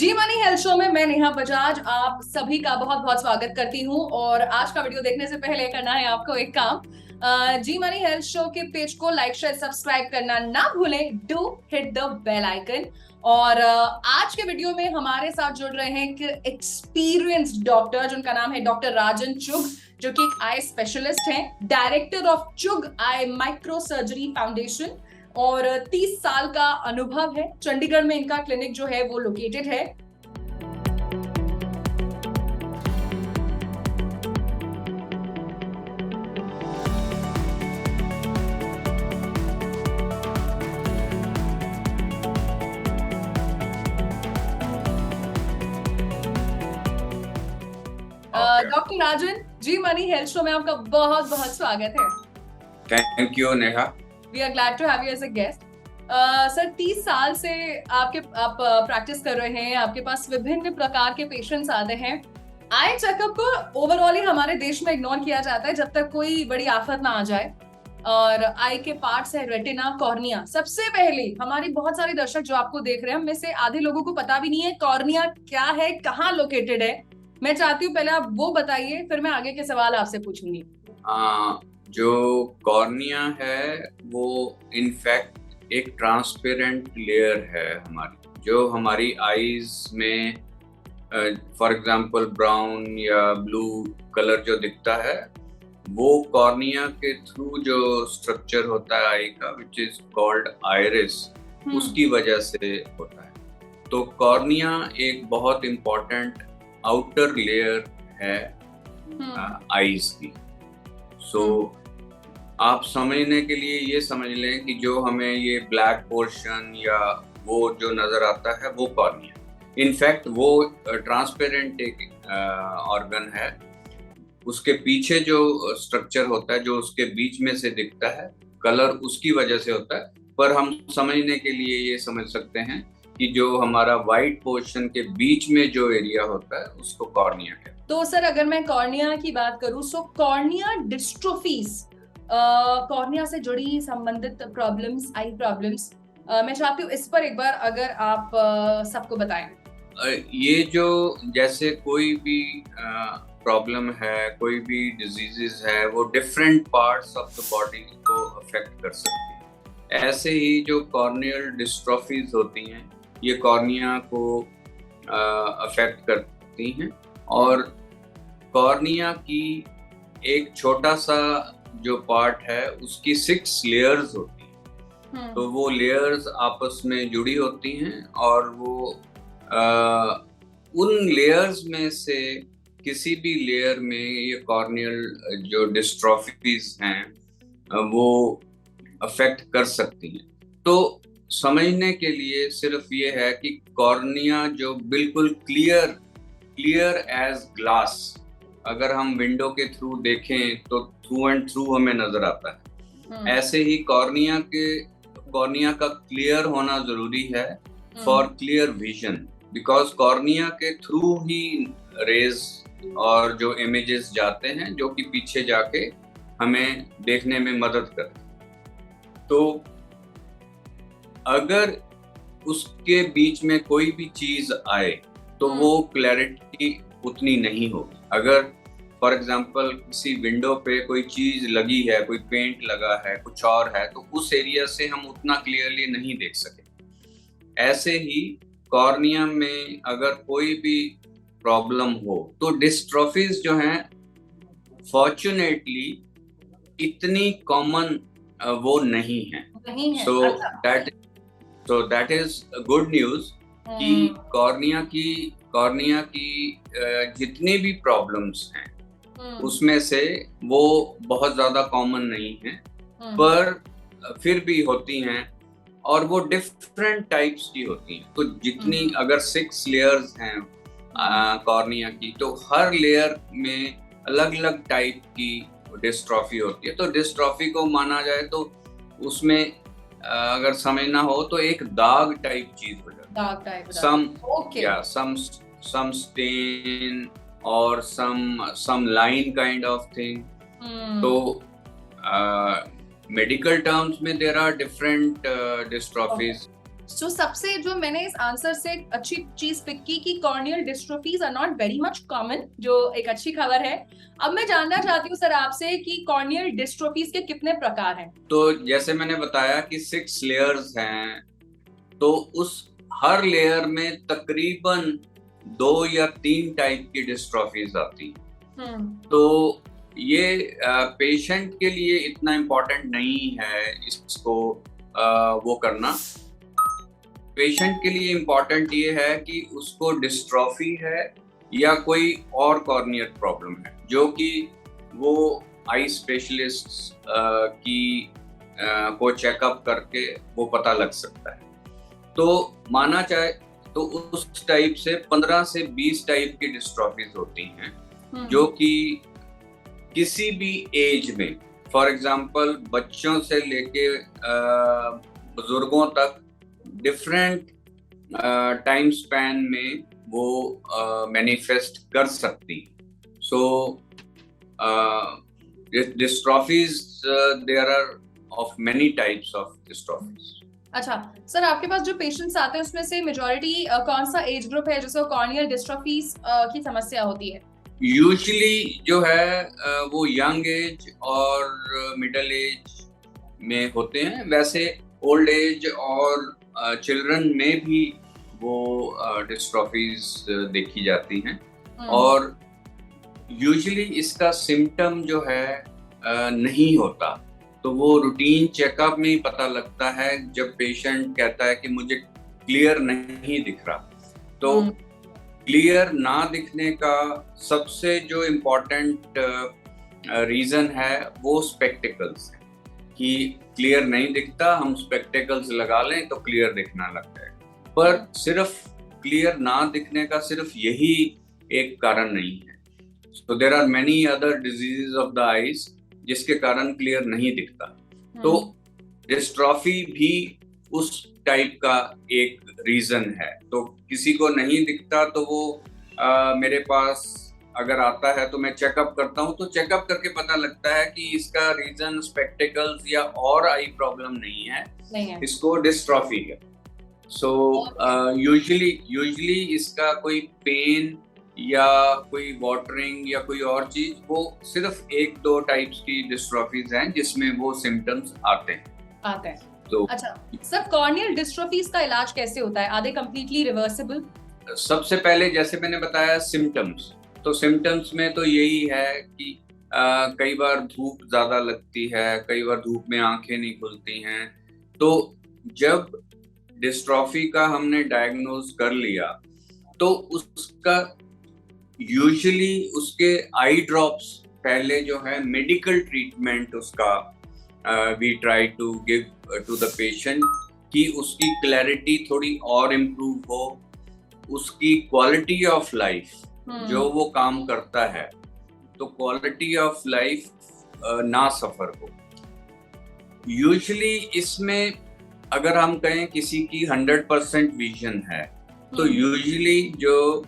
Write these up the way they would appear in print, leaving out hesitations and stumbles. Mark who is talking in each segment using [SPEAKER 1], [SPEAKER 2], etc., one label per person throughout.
[SPEAKER 1] जी Money Health Show में मैं नेहा बजाज आप सभी का बहुत बहुत स्वागत करती हूँ। और आज का वीडियो देखने से पहले करना है आपको एक काम। जी मनी हेल्थ शो के पेज को लाइक शेयर सब्सक्राइब करना ना भूलें। Do hit the bell icon. और आज के वीडियो में हमारे साथ जुड़ रहे हैं एक एक्सपीरियंस्ड डॉक्टर जिनका नाम है डॉक्टर राजन चुग, जो कि एक आई स्पेशलिस्ट हैं, director of Chugh I micro surgery foundation. और 30 साल का अनुभव है। चंडीगढ़ में इनका क्लिनिक जो है वो लोकेटेड है।
[SPEAKER 2] Okay.
[SPEAKER 1] Doctor Rajan, Zee Money Health Show में आपका बहुत बहुत स्वागत है।
[SPEAKER 2] Thank you, Neha.
[SPEAKER 1] We are glad to have you as a guest. Sir, 30 साल से आप प्रैक्टिस कर रहे हैं, आपके पास विभिन्न प्रकार के पेशेंट्स आते हैं। आई चेकअप को ओवरऑल ही हमारे देश में इग्नोर किया जाता है जब तक कोई बड़ी आफत ना आ जाए। और आई के पार्ट्स है रेटिना, कॉर्निया। सबसे पहले हमारी बहुत सारे दर्शक जो आपको देख रहे हैं, उनमें से आधे लोगों को पता भी नहीं है कॉर्निया क्या है, कहाँ लोकेटेड है। मैं चाहती हूँ पहले आप वो बताइए, फिर मैं आगे के सवाल आपसे पूछूंगी।
[SPEAKER 2] जो कॉर्निया है वो इनफैक्ट एक ट्रांसपेरेंट लेयर है हमारी, जो हमारी आईज में फॉर एग्जांपल ब्राउन या ब्लू कलर जो दिखता है, वो कॉर्निया के थ्रू जो स्ट्रक्चर होता है आई का, विच इज कॉल्ड आइरिस, उसकी वजह से होता है। तो कॉर्निया एक बहुत इम्पोर्टेंट आउटर लेयर है आईज की। सो आप समझने के लिए ये समझ लें कि जो हमें ये ब्लैक पोर्शन या वो जो नजर आता है वो कॉर्निया, इनफैक्ट वो ट्रांसपेरेंट एक ऑर्गन है। उसके पीछे जो स्ट्रक्चर होता है, जो उसके बीच में से दिखता है, कलर उसकी वजह से होता है। पर हम समझने के लिए ये समझ सकते हैं कि जो हमारा वाइट पोर्शन के बीच में जो एरिया होता है उसको कॉर्निया कहते हैं।
[SPEAKER 1] तो सर, अगर मैं कॉर्निया की बात करूं, सो कॉर्निया डिस्ट्रोफीज, कॉर्निया से जुड़ी संबंधित प्रॉब्लम्स, आई प्रॉब्लम्स, मैं चाहती हूँ इस पर एक बार अगर आप सबको बताएं।
[SPEAKER 2] ये जो जैसे कोई भी प्रॉब्लम है, कोई भी डिजीजेस है, वो different parts of the body को अफेक्ट कर सकती है। ऐसे ही जो कॉर्नियल डिस्ट्रॉफीज होती हैं, ये कॉर्निया को अफेक्ट करती हैं। और कॉर्निया की एक छोटा सा जो पार्ट है उसकी 6 लेयर्स होती हैं। तो वो लेयर्स आपस में जुड़ी होती हैं और वो उन लेयर्स में से किसी भी लेयर में ये कॉर्नियल जो डिस्ट्रॉफीज हैं वो अफेक्ट कर सकती हैं। तो समझने के लिए सिर्फ ये है कि कॉर्निया जो बिल्कुल क्लियर एज ग्लास, अगर हम विंडो के थ्रू देखें तो थ्रू एंड थ्रू हमें नजर आता है, ऐसे ही कॉर्निया का क्लियर होना जरूरी है for clear vision, because cornea के थ्रू ही रेज और जो इमेजेस जाते हैं जो कि पीछे जाके हमें देखने में मदद करते हैं। तो अगर उसके बीच में कोई भी चीज आए तो वो क्लैरिटी उतनी नहीं होगी। अगर फॉर एग्जांपल किसी विंडो पे कोई चीज लगी है, कोई पेंट लगा है, कुछ और है, तो उस एरिया से हम उतना क्लियरली नहीं देख सके। ऐसे ही कॉर्निया में अगर कोई भी प्रॉब्लम हो तो डिस्ट्रॉफीज जो हैं फॉर्चुनेटली इतनी कॉमन वो नहीं है। So that is good news कि कॉर्निया की जितनी भी प्रॉब्लम्स हैं उसमें से वो बहुत ज्यादा कॉमन नहीं है, पर फिर भी होती हैं और वो डिफरेंट टाइप्स की होती हैं। तो जितनी अगर 6 लेयर्स हैं कॉर्निया की, तो हर लेयर में अलग अलग टाइप की डिस्ट्रॉफी होती है। तो डिस्ट्रॉफी को माना जाए तो उसमें अगर समझना हो तो एक दाग टाइप चीज हो जाती है, some stain or some line kind of thing. तो medical terms में there are different dystrophies.
[SPEAKER 1] So, सबसे जो मैंने इस आंसर से अच्छी चीज पिक की कि corneal dystrophies are not very much common, जो एक अच्छी खबर है। अब मैं जानना चाहती हूँ सर आपसे कि कॉर्नियल डिस्ट्रोफीज के कितने प्रकार हैं?
[SPEAKER 2] तो जैसे मैंने बताया कि 6 लेयर्स हैं, तो उस हर लेयर में तकरीबन 2 या 3 टाइप की डिस्ट्रॉफीज आती हैं। तो ये पेशेंट के लिए इतना इम्पोर्टेंट नहीं है इसको वो करना। पेशेंट के लिए इम्पोर्टेंट ये है कि उसको डिस्ट्रॉफी है या कोई और कॉर्नियल प्रॉब्लम है, जो कि वो आई स्पेशलिस्ट की को चेकअप करके वो पता लग सकता है। तो माना चाहे तो उस टाइप से 15 से 20 टाइप की डिस्ट्रॉफीज होती हैं, जो कि किसी भी एज में, फॉर एग्जांपल बच्चों से लेके बुजुर्गों तक डिफरेंट टाइम स्पैन में वो मैनिफेस्ट कर सकती। So dystrophies there are of many types of dystrophies.
[SPEAKER 1] अच्छा सर, आपके पास जो पेशेंट्स आते हैं उसमें से मेजॉरिटी कौन सा एज ग्रुप है जिसको कॉर्नियल डिस्ट्रॉफीज की समस्या होती है?
[SPEAKER 2] यूजुअली जो है वो यंग एज और मिडिल एज में होते हैं। वैसे ओल्ड एज और चिल्ड्रन में भी वो डिस्ट्रॉफीज देखी जाती हैं। और यूजुअली इसका सिम्टम जो है नहीं होता, तो वो रूटीन चेकअप में ही पता लगता है जब पेशेंट कहता है कि मुझे क्लियर नहीं दिख रहा। तो क्लियर ना दिखने का सबसे जो इम्पोर्टेंट रीज़न है वो स्पेक्टिकल्स है, कि क्लियर नहीं दिखता, हम स्पेक्टिकल्स लगा लें तो क्लियर दिखना लगता है। पर सिर्फ क्लियर ना दिखने का सिर्फ यही एक कारण नहीं है। So there are many other diseases of the eyes जिसके कारण क्लियर नहीं दिखता। तो डिस्ट्रॉफी भी उस टाइप का एक रीजन है। तो किसी को नहीं दिखता तो वो मेरे पास अगर आता है तो मैं चेकअप करता हूँ, तो चेकअप करके पता लगता है कि इसका रीजन स्पेक्टिकल्स या और आई प्रॉब्लम नहीं है, इसको डिस्ट्रॉफी है। सो यूजुअली इसका कोई पेन या कोई वाटरिंग या कोई और चीज, वो सिर्फ 1-2 टाइप्स की डिस्ट्रॉफीज हैं जिसमें वो सिम्टम्स आते हैं।
[SPEAKER 1] तो अच्छा सर, कॉर्नियल डिस्ट्रॉफीज का इलाज कैसे होता है? Are they completely reversible?
[SPEAKER 2] सबसे पहले जैसे मैंने बताया सिम्टम्स, तो सिम्टम्स में तो यही है कि कई बार धूप ज्यादा लगती है, कई बार धूप में आंखें नहीं खुलती हैं। तो जब डिस्ट्रॉफी का हमने डायग्नोज कर लिया तो उसका यूजुअली उसके आई ड्रॉप्स पहले जो है मेडिकल ट्रीटमेंट उसका we try to give to the patient, कि उसकी क्लैरिटी थोड़ी और इम्प्रूव हो, उसकी क्वालिटी ऑफ लाइफ जो वो काम करता है, तो क्वालिटी ऑफ लाइफ ना सफर हो। यूजुअली इसमें अगर हम कहें किसी की 100% विजन है, तो यूजुअली जो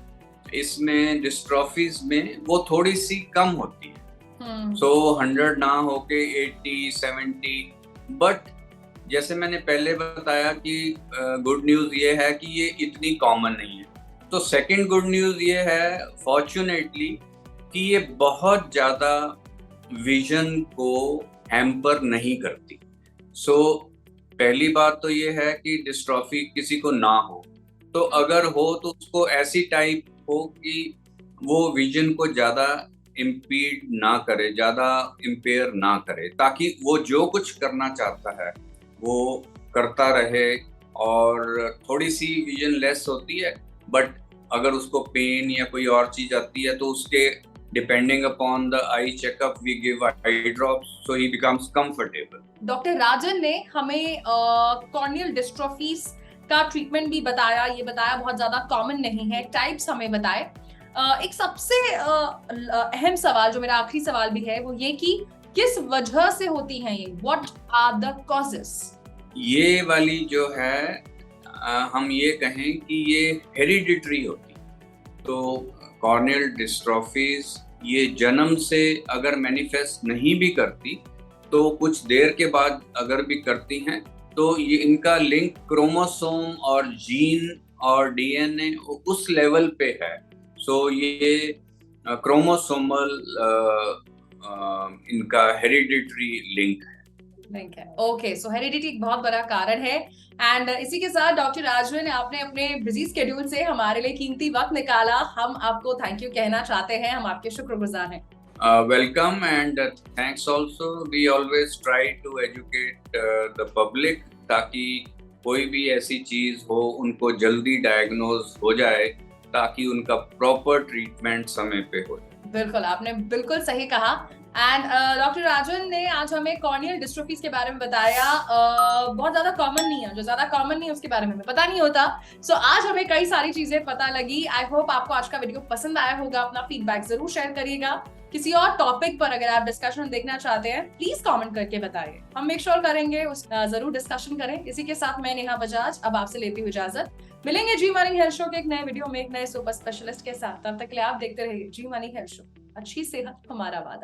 [SPEAKER 2] इसमें डिस्ट्रॉफीज में वो थोड़ी सी कम होती है। सो 100 ना होके 80-70। बट जैसे मैंने पहले बताया कि गुड न्यूज ये है कि ये इतनी कॉमन नहीं है। तो सेकंड गुड न्यूज ये है फॉर्चुनेटली कि ये बहुत ज्यादा विजन को हैम्पर नहीं करती। सो पहली बात तो ये है कि डिस्ट्रॉफी किसी को ना हो, तो अगर हो तो उसको ऐसी टाइप हो कि वो विजन को ज्यादा इम्पीड ना करे, ज्यादा इम्पेयर ना करे, ताकि वो जो कुछ करना चाहता है वो करता रहे। और थोड़ी सी विजन लेस होती है, बट अगर उसको पेन या कोई और चीज आती है तो उसके depending upon the eye checkup we give eye drops so he becomes comfortable.
[SPEAKER 1] Doctor Rajan ने हमें कॉर्नियल डिस्ट्रॉफीज का ट्रीटमेंट भी बताया, ये बताया बहुत ज्यादा कॉमन नहीं है, टाइप्स हमें बताए। एक सबसे अहम सवाल जो मेरा आखिरी सवाल भी है वो ये कि किस वजह से होती हैं ये? What are the causes?
[SPEAKER 2] ये वाली जो है हम ये कहें कि ये हेरिडिटरी होती। तो कॉर्नियल डिस्ट्रॉफीज ये जन्म से अगर मैनिफेस्ट नहीं भी करती तो कुछ देर के बाद अगर भी करती हैं तो ये इनका लिंक क्रोमोसोम और जीन और डीएनए उस लेवल पे है। सो ये क्रोमोसोमल इनका हेरिडिटरी लिंक है।
[SPEAKER 1] लिंक है। ओके, सो हेरिडिटी एक बहुत बड़ा कारण है। एंड इसी के साथ डॉक्टर राजवन, आपने अपने बिजी स्केड्यूल से हमारे लिए कीमती वक्त निकाला, हम आपको थैंक यू कहना चाहते हैं, हम आपके शुक्रगुजार हैं।
[SPEAKER 2] Welcome and thanks also. We always try to educate the public ताकि कोई भी ऐसी चीज हो उनको जल्दी डायग्नोज हो जाए ताकि उनका प्रॉपर ट्रीटमेंट समय पे हो।
[SPEAKER 1] बिल्कुल, आपने बिल्कुल सही कहा। एंड डॉक्टर राजन ने आज हमें कॉर्नियल डिस्ट्रोफीज के बारे में बताया। बहुत ज्यादा कॉमन नहीं है, जो ज्यादा कॉमन नहीं है उसके बारे में हमें पता नहीं होता। सो आज हमें कई सारी चीजें पता लगी। आई होप आपको आज का वीडियो पसंद आया होगा। अपना फीडबैक जरूर शेयर करिएगा। किसी और टॉपिक पर अगर आप डिस्कशन देखना चाहते हैं, प्लीज कमेंट करके बताइए, हम मेक श्योर करेंगे उस जरूर डिस्कशन करें। इसी के साथ मैं नेहा बजाज अब आपसे लेती हूँ इजाजत। मिलेंगे जी मनी हेल्थ शो के एक नए वीडियो में एक नए सुपर स्पेशलिस्ट के साथ। तब तक के लिए आप देखते रहिए जी मनी हेल्थ शो। अच्छी सेहत हमारा वादा।